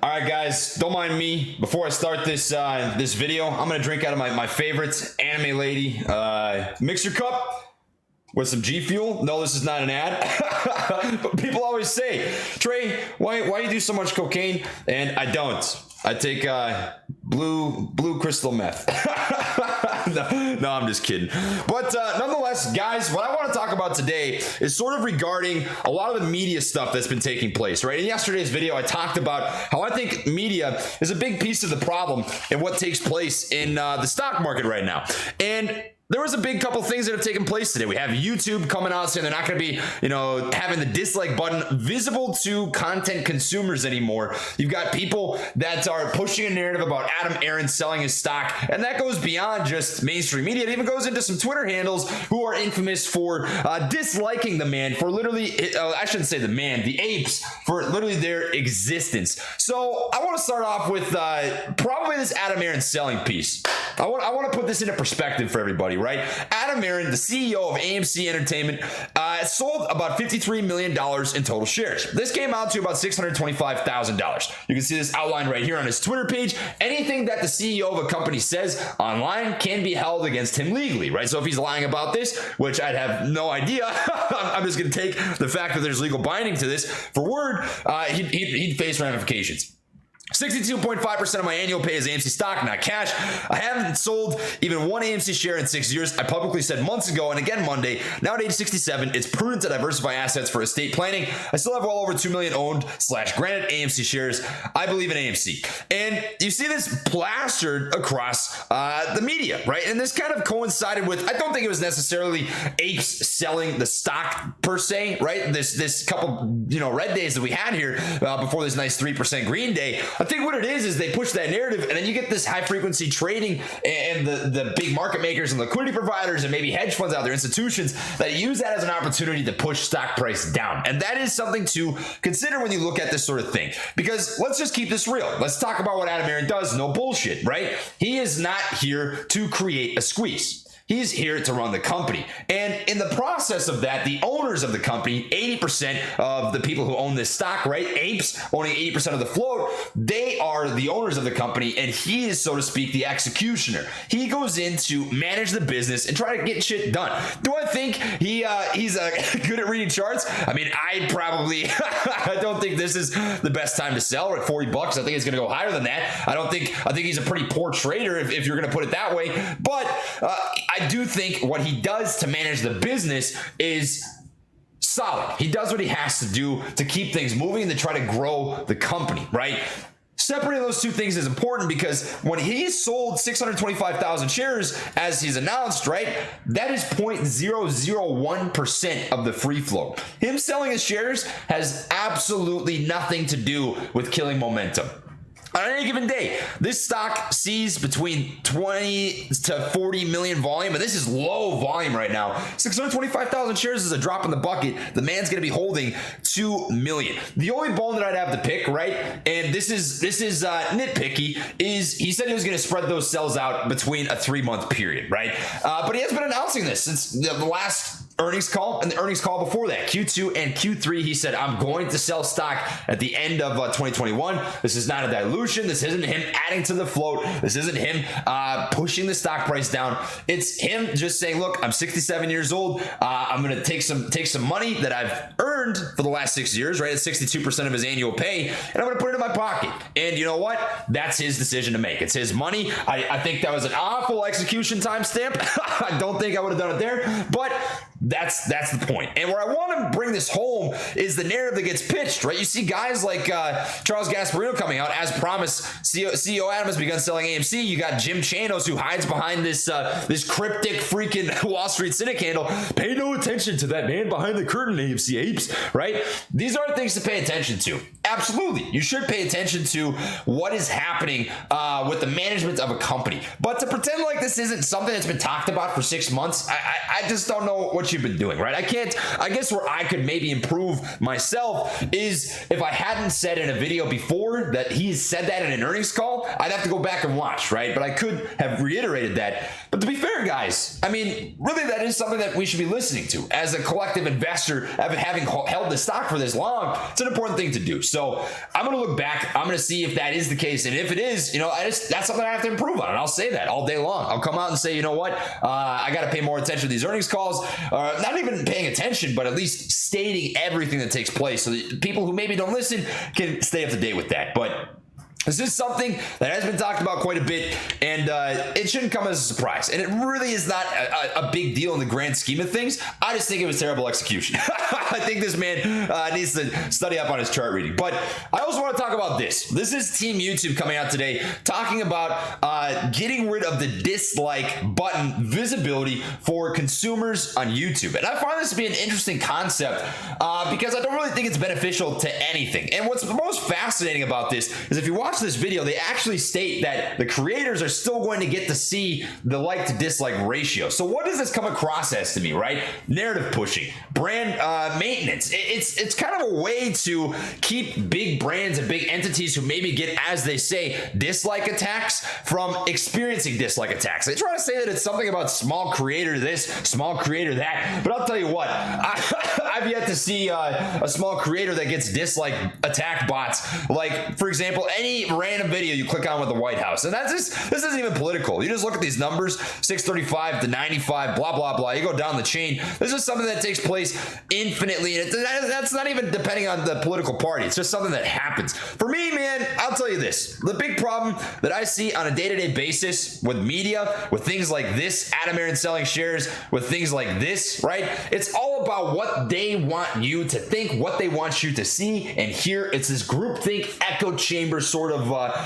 All right, guys, don't mind me. Before I start this this video, I'm gonna drink out of my favorite anime lady mixer cup with some G Fuel. No, this is not an ad. But people always say, Trey, why you do so much cocaine? And I don't. I take blue crystal meth. no, I'm just kidding. But nonetheless, guys, what I want to talk about today is sort of regarding a lot of the media stuff that's been taking place, right? In yesterday's video, I talked about how I think media is a big piece of the problem in what takes place in the stock market right now. And there was a big couple things that have taken place today. We have YouTube coming out saying they're not going to be, having the dislike button visible to content consumers anymore. You've got people that are pushing a narrative about Adam Aron selling his stock, and that goes beyond just mainstream media. It even goes into some Twitter handles who are infamous for disliking the man for literally, I shouldn't say the man, the apes, for literally their existence. So I want to start off with probably this Adam Aron selling piece. I want to put this into perspective for everybody, right? Adam Aron, the CEO of AMC Entertainment, sold about $53 million in total shares. This came out to about $625,000. You can see this outlined right here on his Twitter page. Anything that the CEO of a company says online can be held against him legally, right? So if he's lying about this, which I'd have no idea, I'm just going to take the fact that there's legal binding to this for word, he'd face ramifications. 62.5% of my annual pay is AMC stock, not cash. I haven't sold even one AMC share in 6 years. I publicly said months ago and again Monday, now at age 67, it's prudent to diversify assets for estate planning. I still have well over 2 million owned / granted AMC shares. I believe in AMC. And you see this plastered across the media, right? And this kind of coincided with, I don't think it was necessarily apes selling the stock per se, right? This couple, red days that we had here before this nice 3% green day. I think what it is they push that narrative, and then you get this high frequency trading and the big market makers and liquidity providers and maybe hedge funds out there, institutions that use that as an opportunity to push stock price down. And that is something to consider when you look at this sort of thing, because let's just keep this real. Let's talk about what Adam Aron does. No bullshit, right? He is not here to create a squeeze. He's here to run the company. And in the process of that, the owners of the company, 80% of the people who own this stock, right? Apes owning 80% of the float, they are the owners of the company, and he is, so to speak, the executioner. He goes in to manage the business and try to get shit done. Do I think he's good at reading charts? I mean, I don't think this is the best time to sell. We're at $40. I think it's going to go higher than that. I think he's a pretty poor trader if you're going to put it that way. But I do think what he does to manage the business is solid. He does what he has to do to keep things moving and to try to grow the company, right? Separating those two things is important, because when he sold 625,000 shares, as he's announced, right, that is 0.001% of the free float. Him selling his shares has absolutely nothing to do with killing momentum. On any given day, this stock sees between 20 to 40 million volume, and this is low volume right now. 625,000 shares is a drop in the bucket. The man's going to be holding 2 million. The only bone that I'd have to pick, right, and this is nitpicky, is he said he was going to spread those sells out between a 3-month period, right? But he has been announcing this since the last earnings call and the earnings call before that, Q2 and Q3. He said, I'm going to sell stock at the end of 2021. This is not a dilution. This isn't him adding to the float. This isn't him pushing the stock price down. It's him just saying, look, I'm 67 years old. I'm going to take some money that I've earned for the last 6 years, right? At 62% of his annual pay, and I'm going to put it in my pocket. And you know what? That's his decision to make. It's his money. I think that was an awful execution timestamp. I don't think I would have done it there, but that's the point. And where I want to bring this home is the narrative that gets pitched, right? You see guys like Charles Gasparino coming out as promised. CEO Adam has begun selling AMC. You got Jim Chanos, who hides behind this cryptic freaking Wall Street cynic handle. Pay no attention to that man behind the curtain, AMC apes, right? These are things to pay attention to. Absolutely. You should pay attention to what is happening with the management of a company. But to pretend like this isn't something that's been talked about for 6 months, I just don't know what you've been doing, right? I guess where I could maybe improve myself is if I hadn't said in a video before that he said that in an earnings call, I'd have to go back and watch, right? But I could have reiterated that. But to be fair, guys, I mean, really that is something that we should be listening to. As a collective investor, having held the stock for this long, it's an important thing to do. So I'm going to look back. I'm going to see if that is the case. And if it is, that's something I have to improve on. And I'll say that all day long. I'll come out and say, you know what, I got to pay more attention to these earnings calls. Not even paying attention, but at least stating everything that takes place so that people who maybe don't listen can stay up to date with that. But this is something that has been talked about quite a bit, and it shouldn't come as a surprise. And it really is not a big deal in the grand scheme of things. I just think it was terrible execution. I think this man needs to study up on his chart reading. But I also want to talk about this. This is Team YouTube coming out today talking about getting rid of the dislike button visibility for consumers on YouTube. And I find this to be an interesting concept because I don't really think it's beneficial to anything. And what's most fascinating about this is if you watch this video, they actually state that the creators are still going to get to see the like to dislike ratio. So what does this come across as to me, right? Narrative pushing, brand maintenance. It's kind of a way to keep big brands and big entities who maybe get, as they say, dislike attacks from experiencing dislike attacks. They try to say that it's something about small creator this, small creator that, but I'll tell you what, I've yet to see a small creator that gets dislike attack bots. Like, for example, any random video you click on with the White House, and this isn't even political. You just look at these numbers, 635 to 95, blah blah blah. You go down the chain. This is something that takes place infinitely, and that's not even depending on the political party. It's just something that happens. For me, man, I'll tell you this: the big problem that I see on a day-to-day basis with media, with things like this, Adam Aron selling shares, with things like this, right? It's all about what they want you to think, what they want you to see and hear. It's this groupthink echo chamber sort of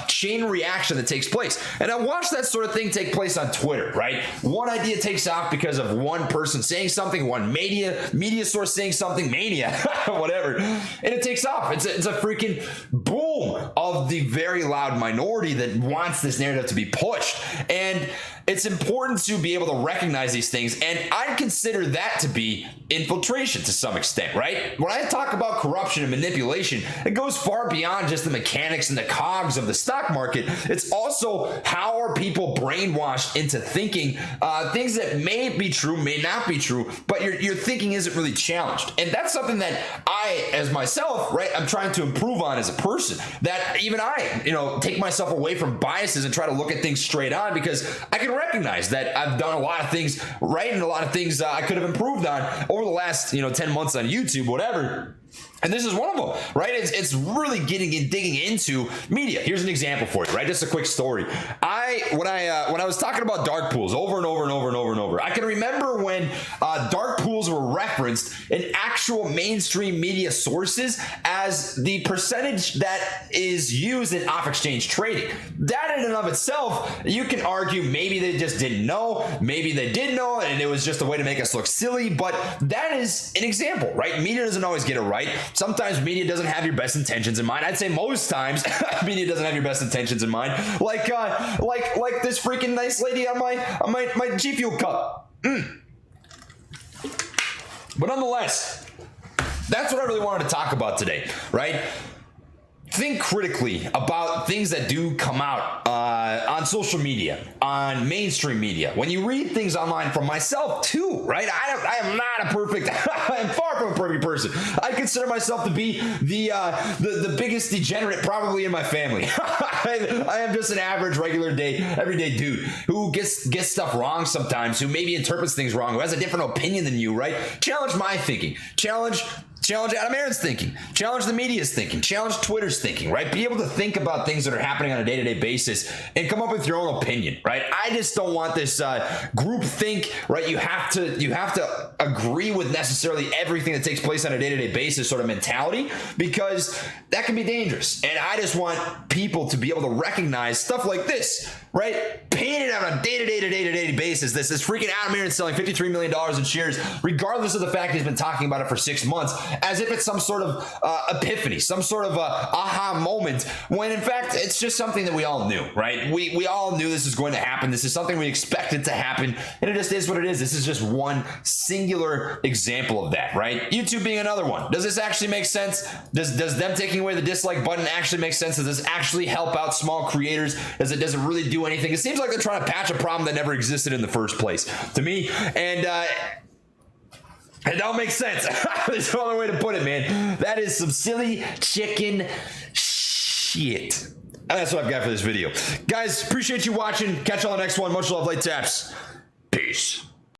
chain reaction that takes place. And I watch that sort of thing take place on Twitter, right? One idea takes off because of one person saying something, one media source saying something, mania, whatever, and it takes off. It's a freaking boom of the very loud minority that wants this narrative to be pushed. And it's important to be able to recognize these things, and I consider that to be infiltration to some extent, right? When I talk about corruption and manipulation, it goes far beyond just the mechanics and the cogs of the stock market. It's also how are people brainwashed into thinking things that may be true, may not be true, but your thinking isn't really challenged. And that's something that I, as myself, right, I'm trying to improve on as a person. That even I, take myself away from biases and try to look at things straight on, because I can recognize that I've done a lot of things right and a lot of things I could have improved on over the last 10 months on YouTube, whatever. And this is one of them, right? It's really digging into media. Here's an example for you, right? Just a quick story. When I was talking about dark pools over and over and over and over and over, I can remember when dark pools were referenced in actual mainstream media sources as the percentage that is used in off-exchange trading. That in and of itself, you can argue maybe they just didn't know, maybe they did know, and it was just a way to make us look silly. But that is an example, right? Media doesn't always get it right. Sometimes media doesn't have your best intentions in mind. I'd say most times media doesn't have your best intentions in mind. Like this freaking nice lady on my G Fuel cup. But nonetheless, that's what I really wanted to talk about today, right? Think critically about things that do come out on social media, on mainstream media. When you read things online, from myself too, right? I am not a perfect, I am far from a perfect person. I consider myself to be the biggest degenerate probably in my family. I am just an average, regular day, everyday dude who gets stuff wrong sometimes, who maybe interprets things wrong, who has a different opinion than you, right? Challenge my thinking. Challenge Adam Aron's thinking, challenge the media's thinking, challenge Twitter's thinking, right? Be able to think about things that are happening on a day-to-day basis and come up with your own opinion, right? I just don't want this group think, right? You have to agree with necessarily everything that takes place on a day-to-day basis sort of mentality, because that can be dangerous. And I just want people to be able to recognize stuff like this, right? Painted on a day-to-day basis. This is freaking Adam Aron selling $53 million in shares, regardless of the fact he's been talking about it for 6 months, as if it's some sort of epiphany, some sort of aha moment, when in fact it's just something that we all knew, right? We all knew this was going to happen. This is something we expected to happen, and it just is what it is. This is just one singular example of that, right? YouTube being another one. Does this actually make sense? Does them taking away the dislike button actually make sense? Does this actually help out small creators? Does it really do anything? It seems like they're trying to patch a problem that never existed in the first place to me, and it don't make sense. There's no other way to put it, man. That is some silly chicken shit. And that's what I've got for this video. Guys, appreciate you watching. Catch you on the next one. Much love, late taps. Peace.